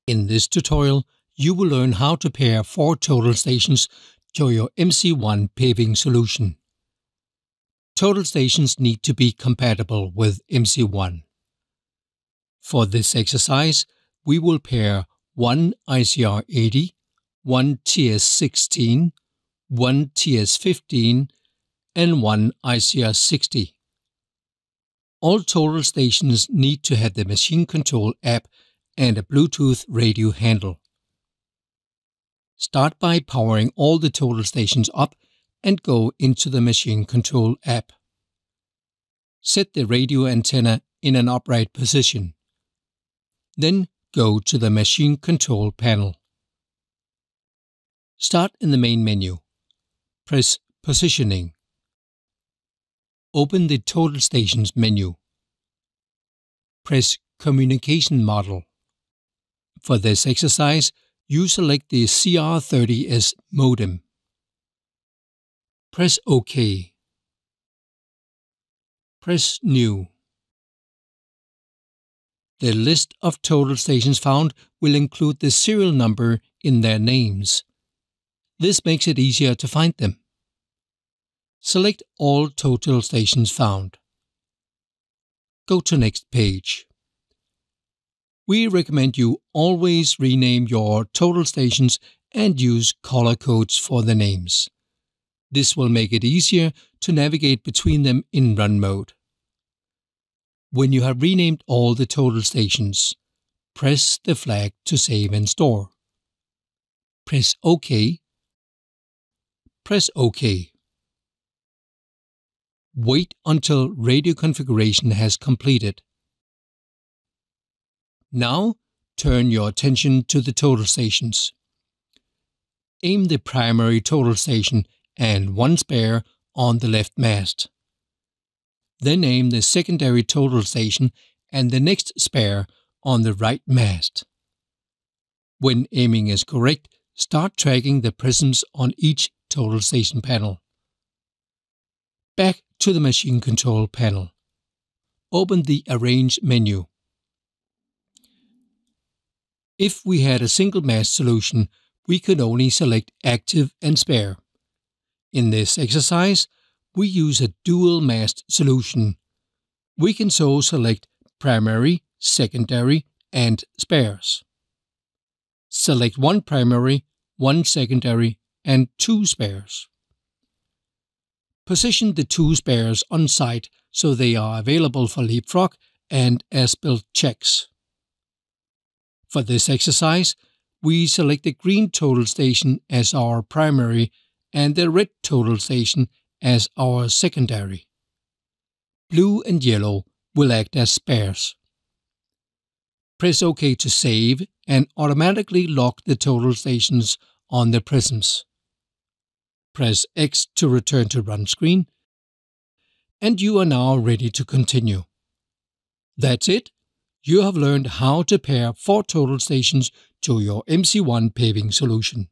In this tutorial, you will learn how to pair 4 total stations to your MC1 paving solution. Total stations need to be compatible with MC1. For this exercise, we will pair one ICR80, one TS16, one TS15, and one ICR60. All total stations need to have the machine control app and a Bluetooth radio handle. Start by powering all the total stations up and go into the machine control app. Set the radio antenna in an upright position. Then go to the machine control panel. Start in the main menu. Press Positioning. Open the Total Stations menu. Press Communication Model. For this exercise, you select the CR30S modem. Press OK. Press New. The list of total stations found will include the serial number in their names. This makes it easier to find them. Select all total stations found. Go to next page. We recommend you always rename your total stations and use color codes for the names. This will make it easier to navigate between them in run mode. When you have renamed all the total stations, press the flag to save and store. Press OK. Press OK. Wait until radio configuration has completed. Now, turn your attention to the total stations. Aim the primary total station and one spare on the left mast. Then aim the secondary total station and the next spare on the right mast. When aiming is correct, start tracking the prisms on each total station panel. Back to the machine control panel. Open the Arrange menu. If we had a single mast solution, we could only select active and spare. In this exercise, we use a dual mast solution. We can so select primary, secondary, and spares. Select one primary, one secondary, and 2 spares. Position the 2 spares on site so they are available for leapfrog and as-built checks. For this exercise, we select the green total station as our primary and the red total station as our secondary. Blue and yellow will act as spares. Press OK to save and automatically lock the total stations on the prisms. Press X to return to run screen, and you are now ready to continue. That's it. You have learned how to pair 4 total stations to your MC1 paving solution.